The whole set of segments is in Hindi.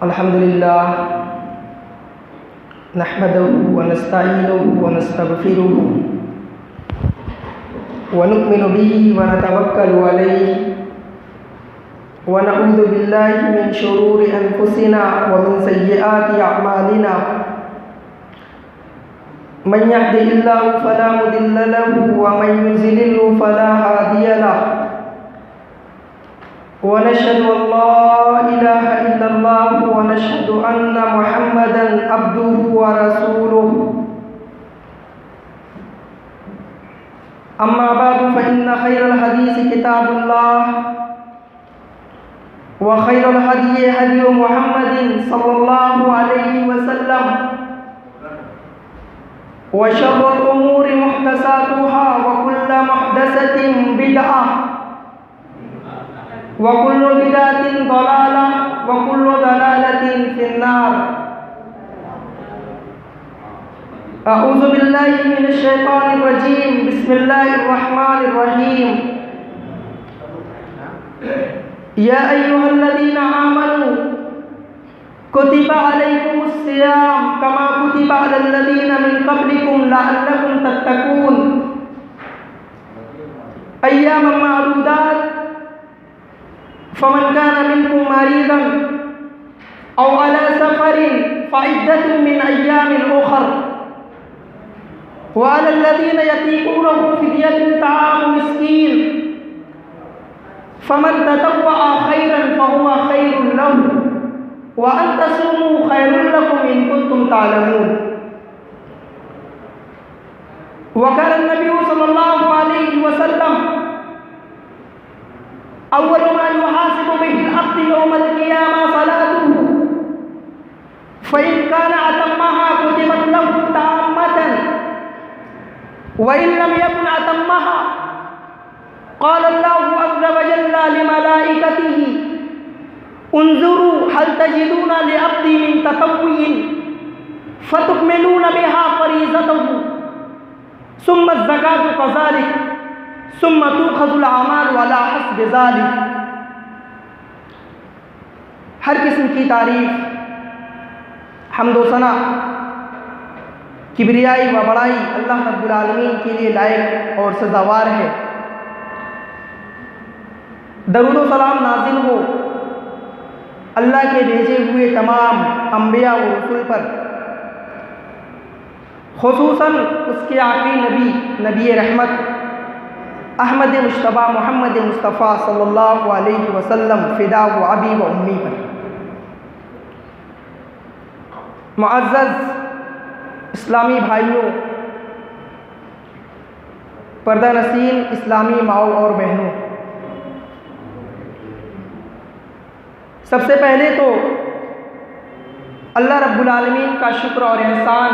अल्हम्दुलिल्लाह नहमदुहु व नस्तईनुहु व नस्तगफिरुहु व नु'मिनु बिही व नतवक्कलु अलैहि व नऊज़ु बिल्लाहि मिन शुरूरि अनफुसिना व मिन सय्यिआति अअमालिना मन यहदिहिल्लाहु फला मुदिल्ल लहु व मन युज़लिल्हु फला हादिय लहु व नशहदु अल्ला इलाहा इल्लल्लाह व नशहदु अन्ना मुहम्मदन अब्दुहु व रसूलुहु अम्मा बअदु फ़इन्न खैरल हदीस किताबुल्लाह व खैरल हदी हदी मुहम्मदिन सल्लल्लाहु अलैहि वसल्लम व शर्रुल उमूरि मुहदसातुहा व कुल्लु मुहदसतिन बिदअह व कुल्लु बिदअतिन दलाला व कुल्लु दलालतिन फिन्नार। अऊज़ु बिल्लाहि मिनश शैतानिर रजीम बिस्मिल्लाहिर रहमानिर रहीम। या अय्युहल्लज़ीना आमनू कुतिबा अलैकुमुस सियाम कमा कुतिबा अलल्लज़ीना मिन क़ब्लिकुम लअल्लकुम तत्तक़ून अय्यामम मअदूदात फमन कान मिनकुम मरीज़न औ अला सफ़रिन फ़इद्दतुम मिन अय्यामिन उख़र व अलल्लज़ीना यतीक़ूनहु फ़िद्यतुन तआमु मिस्कीन फमन ततव्वअ खैरन फ़हुवा खैरुन लहु व अन तसूमू खैरुन लकुम इन कुंतुम तालमून। व कान नबी सल्लल्लाहु अलैहि वसल्लम अव्वलु मा युहासिबु बिहिल अब्दु यौमल क़ियामा सलातुहु फ़इन कान अतम्महा कुतिबत लहु ताम्मतन व इन लम यकुन अतम्महा क़ाल अल्लाहु अज़्ज़ व जल्ल लिमलाइकतिही उन्ज़ुरू हल तजिदूना लिअब्दी मिन ततव्वुइन फ़तुकमिलूना बिहा फ़रीज़तहु सुम्मा ज़कातु कज़ालिक सुम्मा तुख़ज़ुल अमालु अला हस्बि ज़ालिक। हर किस्म की तारीफ़ हम्द व सना किबरियाई व बड़ाई अल्लाह रब्बुल आलमीन के लिए लायक और सज़ावार है। दरूद व सलाम नाज़िल हो अल्लाह के भेजे हुए तमाम अंबिया व रसूल पर, खुसूसन उसके आखिरी नबी नबी रहमत अहमद मुश्तबा मोहम्मद मुस्तफ़ा सल्लल्लाहु अलैहि वसल्लम फ़िदा व अबी व उम्मी पर। मुअज़्ज़ज़ इस्लामी भाइयों, पर्दा नसीन इस्लामी माओ और बहनों, सबसे पहले तो अल्लाह रब्बुल आलमीन का शुक्र और एहसान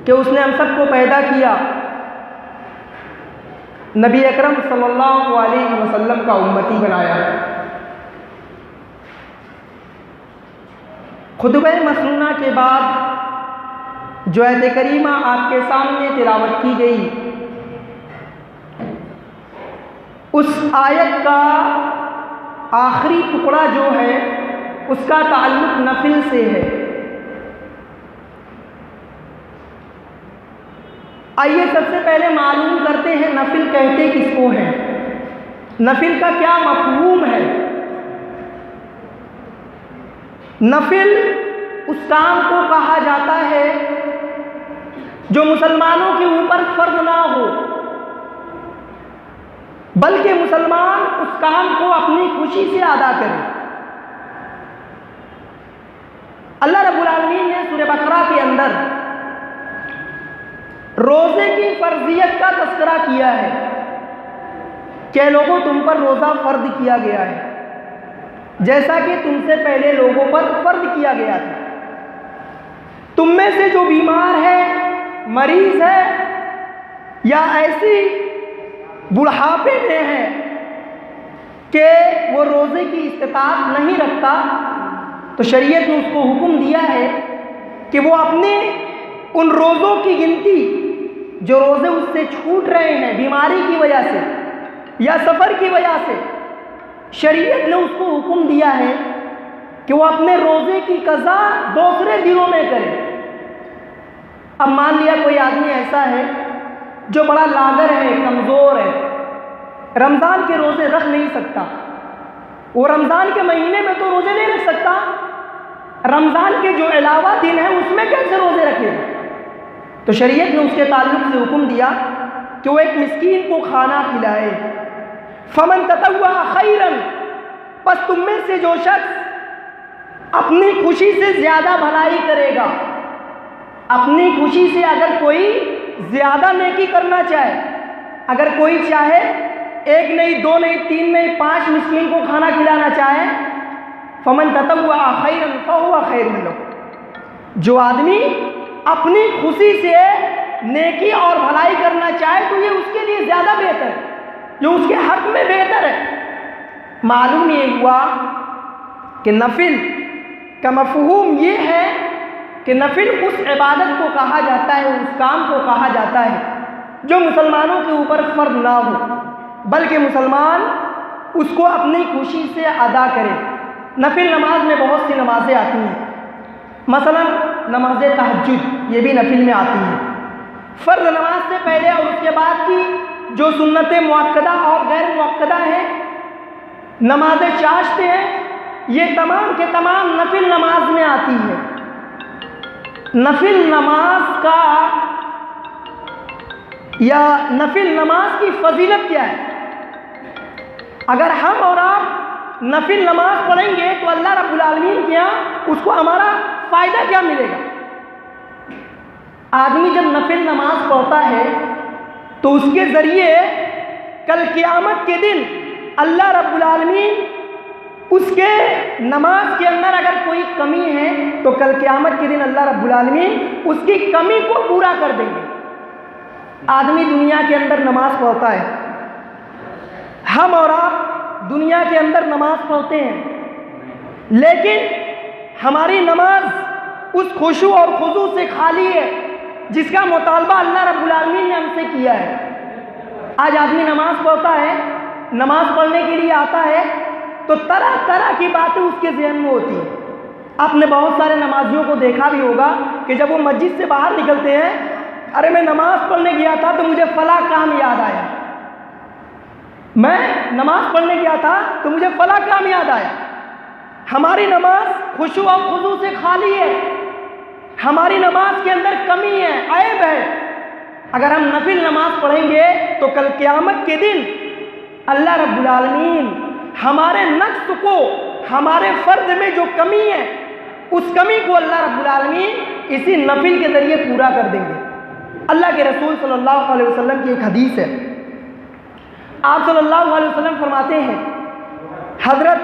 कि उसने हम सबको पैदा किया, नबी अकरम सल्लल्लाहु अलैहि वसल्लम का उम्मती बनाया। खुतबे मसनूना के बाद जो आयत करीमा आपके सामने तिलावत की गई, उस आयत का आखिरी टुकड़ा जो है उसका ताल्लुक़ नफिल से है। आइए सबसे पहले मालूम करते हैं नफिल कहते किसको हैं, नफिल का क्या मफ़हूम है। नफिल उस काम को कहा जाता है जो मुसलमानों के ऊपर फ़र्ज़ ना हो, बल्कि मुसलमान उस काम को अपनी खुशी से अदा करें। अल्लाह रब्बुल आलमीन ने सूरह बकरा के अंदर रोज़े की फ़र्ज़ियत का तज़किरा किया है कि लोगों तुम पर रोज़ा फ़र्ज़ किया गया है जैसा कि तुमसे पहले लोगों पर फ़र्ज़ किया गया था। तुम में से जो बीमार है, मरीज़ है या ऐसी बुढ़ापे में है कि वो रोज़े की इस्तिताअत नहीं रखता, तो शरीयत ने उसको हुक्म दिया है कि वो अपने उन रोज़ों की गिनती जो रोज़े उससे छूट रहे हैं बीमारी की वजह से या सफ़र की वजह से, शरीयत ने उसको हुक्म दिया है कि वो अपने रोज़े की कज़ा दूसरे दिनों में करे। अब मान लिया कोई आदमी ऐसा है जो बड़ा लागर है, कमज़ोर है, रमज़ान के रोज़े रख नहीं सकता, वो रमज़ान के महीने में तो रोज़े नहीं रख सकता, रमज़ान के जो अलावा दिन है उसमें कैसे रोज़े रखेगा? तो शरीयत ने उसके ताल्लुक़ से हुक्म दिया कि वो एक मिस्कीन को खाना खिलाए। फमन ततव्वा खैरन, बस तुम में से जो शख्स अपनी खुशी से ज़्यादा भलाई करेगा, अपनी खुशी से अगर कोई ज़्यादा नेकी करना चाहे, अगर कोई चाहे 1 नहीं 2 नहीं 3 नहीं 5 मिस्कीन को खाना खिलाना चाहे, फमन ततव्वा खैरन फहुवा खैरुन लहू, जो आदमी अपनी खुशी से नेकी और भलाई करना चाहे तो ये उसके लिए ज़्यादा बेहतर है, जो उसके हक में बेहतर है। मालूम ये हुआ कि नफिल का मफ़हूम ये है कि नफिल उस इबादत को कहा जाता है, उस काम को कहा जाता है जो मुसलमानों के ऊपर फ़र्ज ना हो, बल्कि मुसलमान उसको अपनी खुशी से अदा करे। नफिल नमाज में बहुत सी नमाज़ें आती हैं, मसलन नमाज तहज्जुद, ये भी नफिल में आती है। फ़र्ज़ नमाज से पहले और उसके बाद की जो सुन्नतें मुअक्कदा और गैर मुअक्कदा हैं, नमाज़ें चाश्ते हैं, ये तमाम के तमाम नफिल नमाज में आती है। नफिल नमाज का या नफिल नमाज की फजीलत क्या है? अगर हम और आप नफिल नमाज पढ़ेंगे तो अल्लाह रब्बुल आलमीन के यहाँ उसको हमारा फ़ायदा क्या मिलेगा? आदमी जब नफिल नमाज पढ़ता है तो उसके ज़रिए कल क़यामत के दिन अल्लाह रब्बुल आलमीन उसके नमाज के अंदर अगर कोई कमी है तो कल क़यामत के दिन अल्लाह रब्बुल आलमीन उसकी कमी को पूरा कर देंगे। आदमी दुनिया के अंदर नमाज पढ़ता है, हम और आप दुनिया के अंदर नमाज पढ़ते हैं, लेकिन हमारी नमाज उस खुशू और खुजू से खाली है जिसका मुतालबा अल्लाह रब्बुल आलमीन ने हमसे किया है। आज आदमी नमाज पढ़ता है, नमाज पढ़ने के लिए आता है तो तरह तरह की बातें उसके ज़हन में होती हैं। आपने बहुत सारे नमाजियों को देखा भी होगा कि जब वो मस्जिद से बाहर निकलते हैं, अरे मैं नमाज पढ़ने गया था तो मुझे फला काम याद आया, मैं नमाज पढ़ने गया था तो मुझे फला काम याद आया। हमारी नमाज खुशू और खुजू से खाली है, हमारी नमाज के अंदर कमी है, ऐब है। अगर हम नफिल नमाज पढ़ेंगे तो कल क़यामत के दिन अल्लाह रब्बुल आलमीन हमारे नक्स को, हमारे फ़र्ज में जो कमी है उस कमी को अल्लाह रब्बुल आलमीन इसी नफिल के ज़रिए पूरा कर देंगे। अल्लाह के रसूल सल्लल्लाहु अलैहि वसल्लम की एक हदीस है, आप सल्लल्लाहु अलैहि वसल्लम फरमाते हैं, हज़रत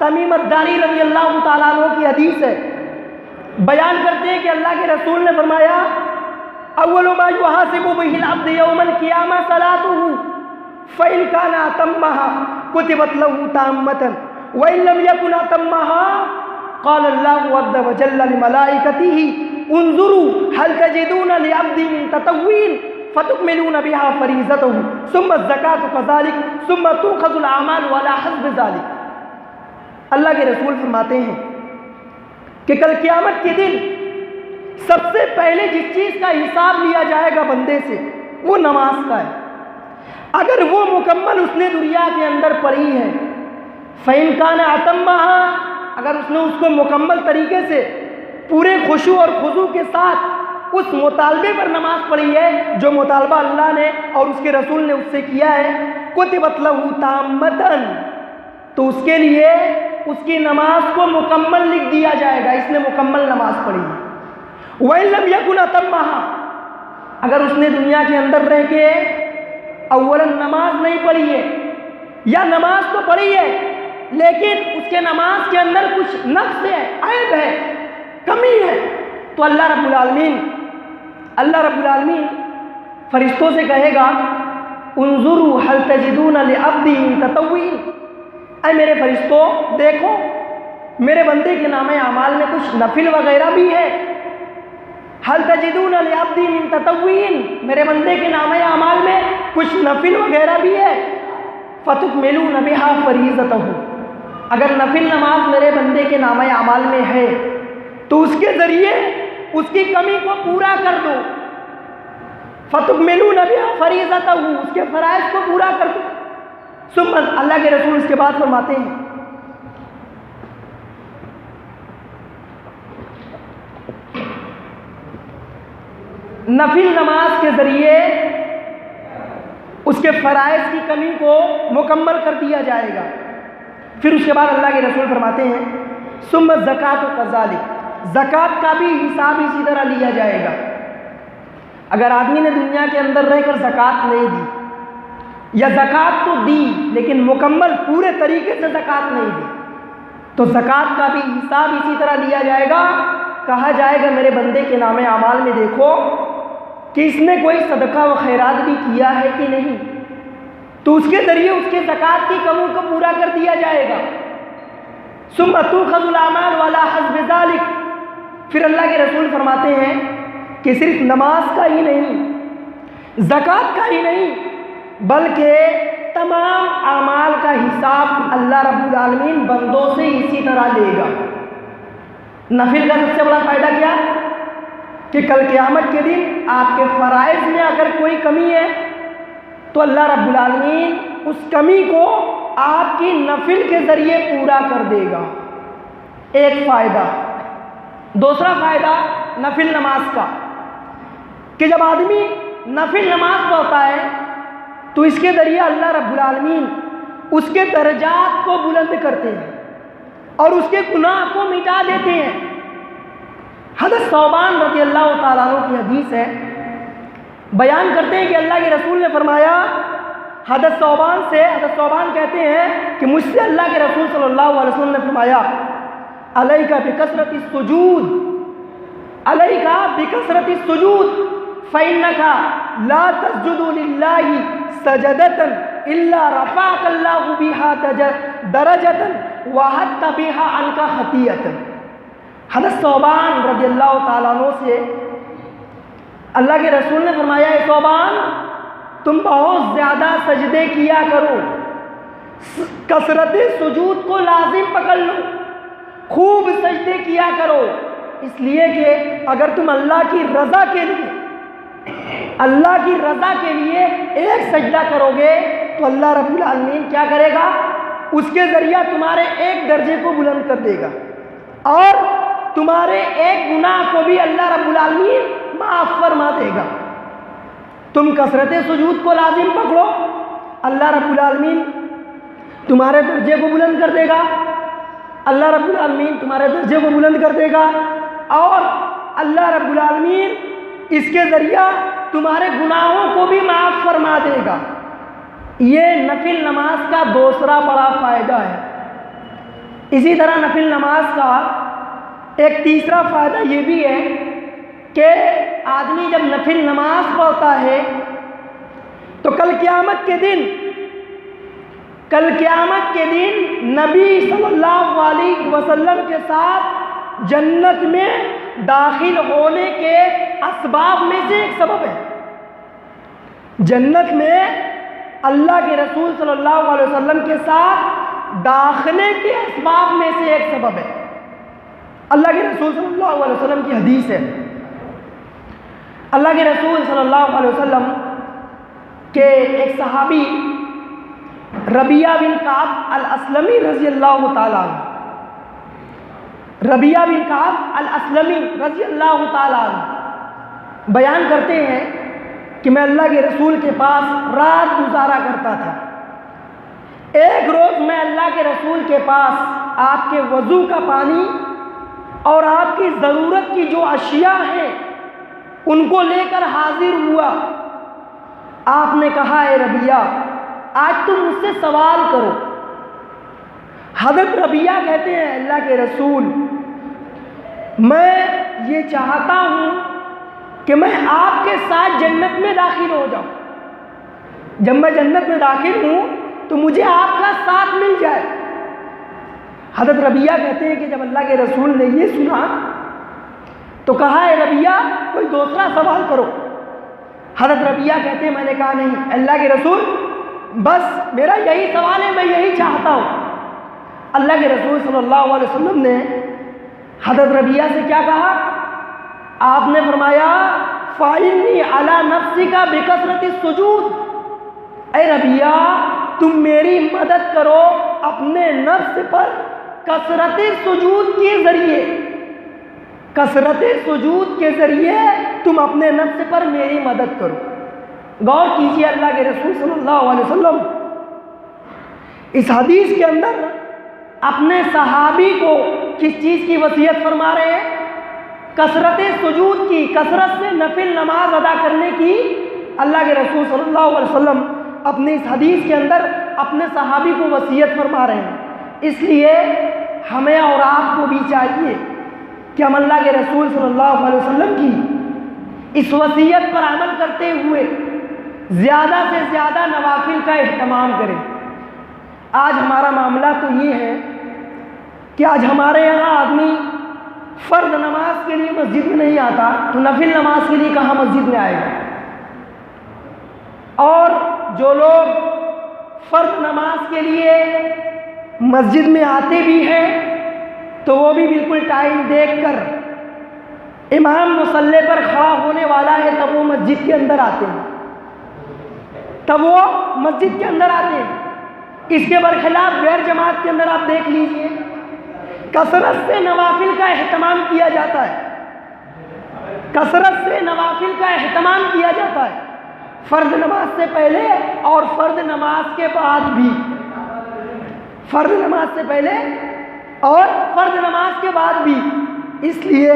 तमीम अद्दारी रज़ी अल्लाह ताला अन्हु की हदीस है, बयान करते हैं कि अल्लाह के रसूल ने फरमाया, अव्वलु मा युहासिबु बिहिल अब्दु यौमल क़ियामा सलातुहु फ़इन काना अतम्महा कुतिबत लहु ताम्मतन व इन लम यकुन अतम्महा क़ाल अल्लाहु अज़्ज़ व जल्ल लिमलाइकतिही उन्ज़ुरू हल तजिदून लिअब्दी मिन ततव्वीन फतुकमिलून बिहा फ़रीज़तहु सुम्मा ज़कातु कज़ालिक सुम्मा तुख़ज़ुल अमालु अला हस्बि ज़ालिक। अल्लाह के रसूल फरमाते हैं कि कल क़यामत के दिन सबसे पहले जिस चीज़ का हिसाब लिया जाएगा बंदे से वो नमाज का है। अगर वो मुकम्मल उसने दुनिया के अंदर पढ़ी है, फ़इन काना अतम्महा, अगर उसने उसको मुकम्मल तरीके से पूरे खुशू और खुजू के साथ उस मुतालबे पर नमाज पढ़ी है जो मुतालबा अल्लाह ने और उसके रसूल ने उससे किया है, कुतिबत लहु ताम्मतन, तो उसके लिए उसकी नमाज को मुकम्मल लिख दिया जाएगा, इसने मुकम्मल नमाज पढ़ी है। व इन लम यकुन अतम्महा, अगर उसने दुनिया के अंदर रह के अव्वलन नमाज नहीं पढ़ी है या नमाज तो पढ़ी है लेकिन उसके नमाज के अंदर कुछ नक्स है, ऐब है, कमी है, तो अल्लाह रब्बुल आलमीन फरिश्तों से कहेगा, उन्ज़ुरू हल तजिदून लिअब्दी मिन ततव्वीन, ऐ मेरे फरिश्तों देखो मेरे बंदे के नामे अमाल में कुछ नफिल वगैरह भी है। हल तजिदून लिअब्दी मिन ततव्वीन, मेरे बंदे के नामे अमाल में कुछ नफिल वगैरह भी है। फ़तुकमिलून बिहा फ़रीज़तहु, अगर नफिल नमाज मेरे बंदे के नामे अमाल में है तो उसके ज़रिए उसकी कमी को पूरा कर दो। फ़तुकमिलून बिहा फ़रीज़तहु, उसके फ़राइज़ को पूरा कर दो। सुम्मा, अल्लाह के रसूल इसके बाद फरमाते हैं नफिल नमाज के ज़रिए उसके फ़राइज़ की कमी को मुकम्मल कर दिया जाएगा। फिर उसके बाद अल्लाह के रसूल फरमाते हैं सुम्मा ज़कात कज़ालिक, ज़कात का भी हिसाब इसी तरह लिया जाएगा। अगर आदमी ने दुनिया के अंदर रहकर ज़कात नहीं दी, या ज़कात तो दी लेकिन मुकम्मल पूरे तरीके से ज़कात नहीं दी, तो ज़कात का भी हिसाब इसी तरह लिया जाएगा। कहा जाएगा मेरे बंदे के नामे अमाल में देखो कि इसने कोई सदका व खैरात भी किया है कि नहीं, तो उसके ज़रिए उसके ज़कात की कमी को पूरा कर दिया जाएगा। सुम्मा तुख़ज़ुल आमाल वला हस्ब ज़ालिक, फिर अल्लाह के रसूल फरमाते हैं कि सिर्फ नमाज का ही नहीं, ज़कात का ही नहीं, बल्कि तमाम आमाल का हिसाब अल्लाह रब्बुल आलमीन बंदों से इसी तरह लेगा। नफिल का सबसे बड़ा फ़ायदा क्या कि कल क़यामत के दिन आपके फ़राइज़ में अगर कोई कमी है तो अल्लाह रब्बुल आलमीन उस कमी को आपकी नफिल के ज़रिए पूरा कर देगा। एक फ़ायदा। दूसरा फ़ायदा नफिल नमाज का, कि जब आदमी नफिल नमाज पढ़ता है तो इसके ज़रिए अल्लाह रब्बुल आलमीन उसके दर्जात को बुलंद करते हैं और उसके गुनाह को मिटा देते हैं। हज़रत सौबान रज़ी अल्लाह तआला अन्हु की हदीस है, बयान करते हैं कि अल्लाह के रसूल ने फरमाया, हज़रत सौबान कहते हैं कि मुझसे अल्लाह के रसूल सल्लल्लाहु अलैहि वसल्लम ने फरमाया अलैका बिकसरतिस सुजूद, अलैका बिकसरतिस सुजूद फ़इन्नका ला तस्जुदु लिल्लाहि सजदतन इल्ला रफ़अकल्लाहु बिहा दरजतन व हत्ता बिहा अन्का खतियतन। हज़रत सौबान रज़ियल्लाहु ताला अन्हु से अल्लाह के रसूल ने फरमाया, सौबान तुम बहुत ज़्यादा सजदे किया करो, कसरत सुजूद को लाजिम पकड़ लो, खूब सजदे किया करो, इसलिए कि अगर तुम अल्लाह की रज़ा के लिए एक सजदा करोगे तो अल्लाह रब्बुल आलमीन क्या करेगा, उसके ज़रिए तुम्हारे एक दर्जे को बुलंद कर देगा और तुम्हारे एक गुनाह को भी अल्लाह रब्बुल आलमीन माफ़ फरमा देगा। तुम कसरत सुजूद को लाजिम पकड़ो, अल्लाह रब्बुल आलमीन तुम्हारे दर्जे को बुलंद कर देगा, अल्लाह रब्बुल आलमीन तुम्हारे दर्जे को बुलंद कर देगा और अल्लाह रब्बुल आलमीन इसके ज़रिए तुम्हारे गुनाहों को भी माफ़ फरमा देगा। ये नफिल नमाज का दूसरा बड़ा फ़ायदा है। इसी तरह नफिल नमाज का एक तीसरा फ़ायदा ये भी है कि आदमी जब नफिल नमाज पढ़ता है तो कल क़यामत के दिन नबी सल्लल्लाहु अलैहि वसल्लम के साथ जन्नत में दाखिल होने के असबाब में से एक सबब है। जन्नत में अल्लाह के रसूल सल्लल्लाहु अलैहि वसल्लम के साथ दाखिले के असबाब में से एक सबब है। अल्लाह के रसूल सल्लल्लाहु अलैहि वसल्लम की हदीस है, अल्लाह के रसूल सल्लल्लाहु अलैहि वसल्लम के एक सहाबी रबिया बिन काब अल अस्लमी रज़ी अल्लाह ताला, रबिया बिन काब अल अस्लमी रज़ी अल्लाह ताला बयान करते हैं कि मैं अल्लाह के रसूल के पास रात गुजारा करता था। एक रोज़ मैं अल्लाह के रसूल के पास आपके वज़ू का पानी और आपकी ज़रूरत की जो अशिया हैं उनको लेकर हाजिर हुआ। आपने कहा, ए रबिया आज तुम मुझसे सवाल करो। हज़रत रबिया कहते हैं, अल्लाह के रसूल मैं ये चाहता हूँ कि मैं आपके साथ जन्नत में दाखिल हो जाऊँ। जब मैं जन्नत में दाखिल हूँ तो मुझे आपका साथ मिल जाए। हज़रत रबिया कहते हैं कि जब अल्लाह के रसूल ने ये सुना तो कहा, ए रबिया कोई दूसरा सवाल करो। हज़रत रबिया कहते हैं मैंने कहा नहीं अल्लाह के रसूल बस मेरा यही सवाल है, मैं यही चाहता हूँ। अल्लाह के रसूल सल्लल्लाहु अलैहि वसल्लम ने हज़रत रबिया से क्या कहा? आपने फरमाया फ़ाइन्नी अला नफ्सिका बिकसरति सुजूद। ऐ रबिया, तुम मेरी मदद करो अपने नफ्स पर कसरत सुजूद के ज़रिए, कसरत सुजूद के ज़रिए तुम अपने नफ्स पर मेरी मदद करो। गौर कीजिए, अल्लाह के रसूल सल्लल्लाहु अलैहि वसल्लम इस हदीस के अंदर अपने सहाबी को किस चीज़ की वसीयत फरमा रहे हैं? कसरत सुजूद की, कसरत से नफिल नमाज अदा करने की अल्लाह के रसूल सल्लल्लाहु अलैहि वसल्लम अपने इस हदीस के अंदर अपने सहाबी को वसीयत फरमा रहे हैं। इसलिए हमें और आपको भी चाहिए कि हम अल्लाह के रसूल सल्लल्लाहु अलैहि वसल्लम की इस वसीयत पर अमल करते हुए ज़्यादा से ज़्यादा नवाफिल का एहतमाम करें। आज हमारा मामला तो ये है कि आज हमारे यहाँ आदमी फ़र्द नमाज के लिए मस्जिद में नहीं आता, तो नफिल नमाज के लिए कहाँ मस्जिद में आएगा? और जो लोग फ़र्द नमाज के लिए मस्जिद में आते भी हैं तो वो भी बिल्कुल टाइम देखकर इमाम मुसल्ले पर खड़ा होने वाला है तब वो मस्जिद के अंदर आते हैं, तब वो मस्जिद के अंदर आते हैं। इसके बरखिलाफ गैर जमात के अंदर आप देख लीजिए, कसरत से नवाफिल का एहतमाम किया जाता है, कसरत से नवाफिल का एहतमाम किया जाता है, फ़र्द नमाज से पहले और फ़र्द नमाज के बाद भी, फ़र्द नमाज से पहले और फ़र्द नमाज के बाद भी। इसलिए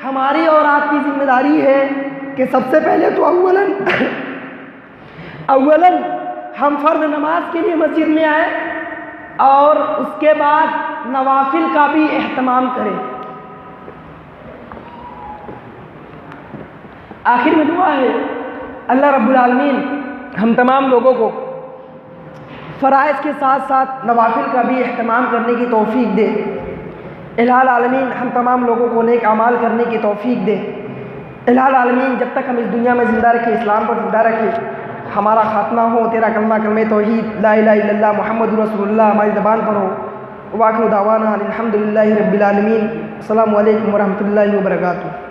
हमारी और आपकी जिम्मेदारी है कि सबसे पहले तो अव्वलन हम फ़र्द नमाज के लिए मस्जिद में आए और उसके बाद नवाफिल का भी एहतमाम करें। आखिर में दुआ है अल्लाह रब्बुल आलमीन हम तमाम लोगों को फ़राइज़ के साथ साथ नवाफिल का भी एहतमाम करने की तौफ़ीक दे। इलाहुल आलमीन हम तमाम लोगों को नेक अमाल करने की तौफ़ीक दे। इलाहुल आलमीन जब तक हम इस दुनिया में ज़िंदा रखे, इस्लाम पर ज़िंदा रखे, हमारा ख़ात्मा हो तेरा कलमा कलमे तौहीद ला इलाहा इल्लल्लाह मुहम्मदुर रसूलुल्लाह हमारी ज़बान पर हो। वाखिर दावाना अल्हम्दुलिल्लाहि रब्बिल आलमीन। अस्सलामु अलैकुम व रहमतुल्लाहि व बरकातुहू।